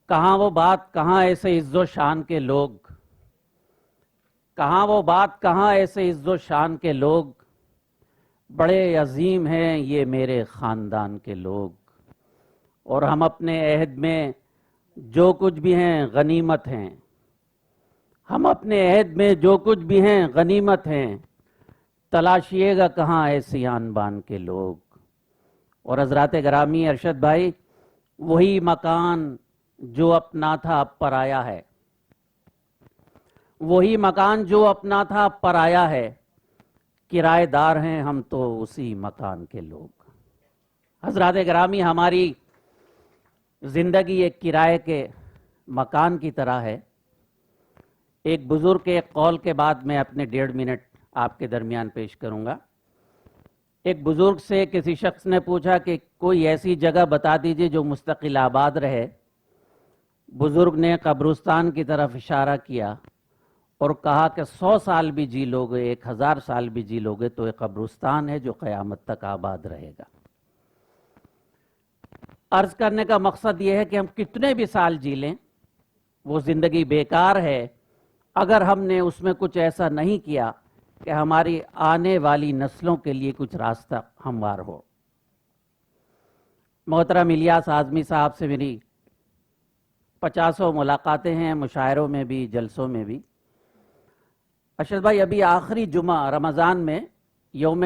کہاں وہ بات کہاں ایسے عز و شان کے لوگ، کہاں وہ بات کہاں ایسے عز و شان کے لوگ، بڑے عظیم ہیں یہ میرے خاندان کے لوگ، اور ہم اپنے عہد میں جو کچھ بھی ہیں غنیمت ہیں، ہم اپنے عہد میں جو کچھ بھی ہیں غنیمت ہیں، تلاشیے گا کہاں ایسی آن بان کے لوگ۔ اور حضرات گرامی ارشد بھائی، وہی مکان جو اپنا تھا اب پرایا ہے، وہی مکان جو اپنا تھا اب پرایا ہے، کرایہ دار ہیں ہم تو اسی مکان کے لوگ۔ حضرات گرامی، ہماری زندگی ایک کرائے کے مکان کی طرح ہے۔ ایک بزرگ کے ایک قول کے بعد میں اپنے 1.5 منٹ آپ کے درمیان پیش کروں گا۔ ایک بزرگ سے کسی شخص نے پوچھا کہ کوئی ایسی جگہ بتا دیجئے جو مستقل آباد رہے۔ بزرگ نے قبرستان کی طرف اشارہ کیا اور کہا کہ 100 سال بھی جی لوگے، 1000 سال بھی جی لوگے تو ایک قبرستان ہے جو قیامت تک آباد رہے گا۔ عرض کرنے کا مقصد یہ ہے کہ ہم کتنے بھی سال جی لیں، وہ زندگی بیکار ہے اگر ہم نے اس میں کچھ ایسا نہیں کیا کہ ہماری آنے والی نسلوں کے لیے کچھ راستہ ہموار ہو۔ محترم الیاس اعظمی صاحب سے میری 50 ملاقاتیں ہیں، مشاعروں میں بھی، جلسوں میں بھی۔ ارشد بھائی، ابھی آخری جمعہ رمضان میں یوم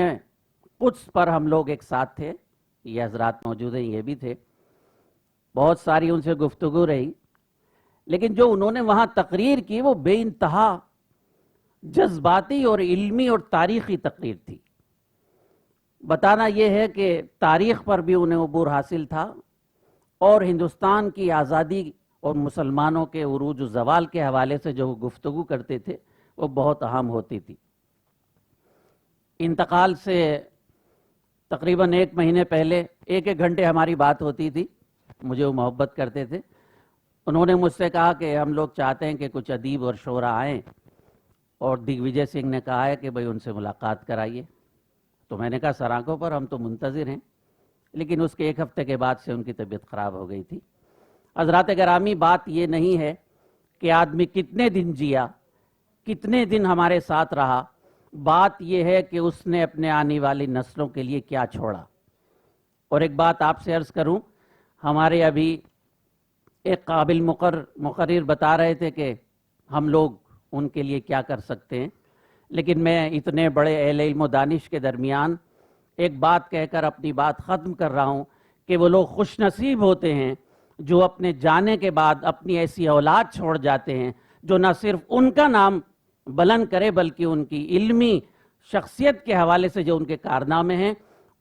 قدس پر ہم لوگ ایک ساتھ تھے، یہ حضرات موجود ہیں، یہ بھی تھے، بہت ساری ان سے گفتگو رہی، لیکن جو انہوں نے وہاں تقریر کی وہ بے انتہا جذباتی اور علمی اور تاریخی تقریر تھی۔ بتانا یہ ہے کہ تاریخ پر بھی انہیں عبور حاصل تھا، اور ہندوستان کی آزادی اور مسلمانوں کے عروج و زوال کے حوالے سے جو گفتگو کرتے تھے وہ بہت اہم ہوتی تھی۔ انتقال سے تقریباً 1 مہینے پہلے 1 گھنٹے ہماری بات ہوتی تھی، مجھے وہ محبت کرتے تھے۔ انہوں نے مجھ سے کہا کہ ہم لوگ چاہتے ہیں کہ کچھ ادیب اور شعراء آئیں، اور دگ وجے سنگھ نے کہا ہے کہ بھئی ان سے ملاقات کرائیے۔ تو میں نے کہا سر آنکھوں پر، ہم تو منتظر ہیں، لیکن اس کے 1 ہفتے کے بعد سے ان کی طبیعت خراب ہو گئی تھی۔ حضرات گرامی، بات یہ نہیں ہے کہ آدمی کتنے دن جیا، کتنے دن ہمارے ساتھ رہا، بات یہ ہے کہ اس نے اپنے آنے والی نسلوں کے لیے کیا چھوڑا۔ اور ایک بات آپ سے عرض کروں، ہمارے ابھی ایک قابل مقرر بتا رہے تھے کہ ہم لوگ ان کے لیے کیا کر سکتے ہیں، لیکن میں اتنے بڑے اہل علم و دانش کے درمیان ایک بات کہہ کر اپنی بات ختم کر رہا ہوں کہ وہ لوگ خوش نصیب ہوتے ہیں جو اپنے جانے کے بعد اپنی ایسی اولاد چھوڑ جاتے ہیں جو نہ صرف ان کا نام بلند کرے بلکہ ان کی علمی شخصیت کے حوالے سے جو ان کے کارنامے ہیں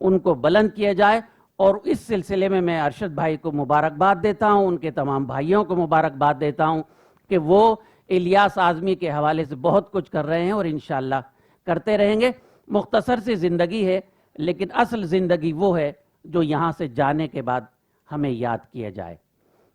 ان کو بلند کیا جائے۔ اور اس سلسلے میں ارشد بھائی کو مبارکباد دیتا ہوں، ان کے تمام بھائیوں کو مبارکباد دیتا ہوں کہ وہ الیاس اعظمی کے حوالے سے بہت کچھ کر رہے ہیں اور انشاءاللہ کرتے رہیں گے۔ مختصر سی زندگی ہے، لیکن اصل زندگی وہ ہے جو یہاں سے جانے کے بعد ہمیں یاد کیا جائے۔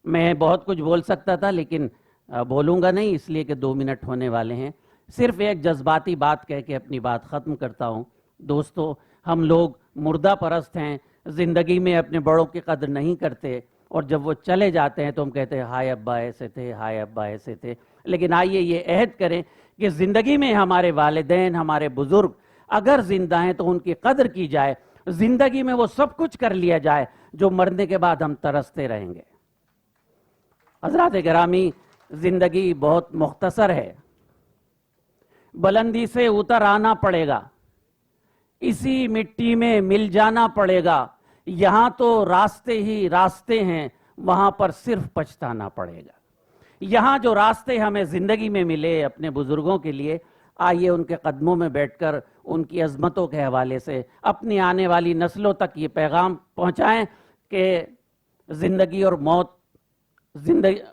میں بہت کچھ بول سکتا تھا لیکن بولوں گا نہیں، اس لیے کہ 2 منٹ ہونے والے ہیں۔ صرف ایک جذباتی بات کہہ کے اپنی بات ختم کرتا ہوں۔ دوستو، ہم لوگ مردہ پرست ہیں، زندگی میں اپنے بڑوں کی قدر نہیں کرتے، اور جب وہ چلے جاتے ہیں تو ہم کہتے ہیں ہائے ابا ایسے تھے، ہائے ابا ایسے تھے۔ لیکن آئیے یہ عہد کریں کہ زندگی میں ہمارے والدین، ہمارے بزرگ اگر زندہ ہیں تو ان کی قدر کی جائے، زندگی میں وہ سب کچھ کر لیا جائے جو مرنے کے بعد ہم ترستے رہیں گے۔ حضرات گرامی، زندگی بہت مختصر ہے، بلندی سے اتر آنا پڑے گا، اسی مٹی میں مل جانا پڑے گا، یہاں تو راستے ہی راستے ہیں، وہاں پر صرف پچھتانا پڑے گا۔ یہاں جو راستے ہمیں زندگی میں ملے اپنے بزرگوں کے لیے، آئیے ان کے قدموں میں بیٹھ کر ان کی عظمتوں کے حوالے سے اپنی آنے والی نسلوں تک یہ پیغام پہنچائیں کہ زندگی اور موت،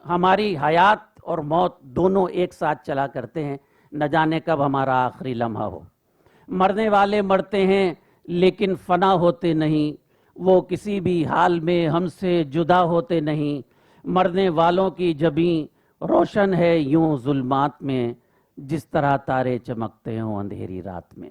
ہماری حیات اور موت دونوں ایک ساتھ چلا کرتے ہیں، نہ جانے کب ہمارا آخری لمحہ ہو۔ مرنے والے مرتے ہیں لیکن فنا ہوتے نہیں، وہ کسی بھی حال میں ہم سے جدا ہوتے نہیں، مرنے والوں کی جبیں روشن ہے یوں ظلمات میں، جس طرح تارے چمکتے ہوں اندھیری رات میں۔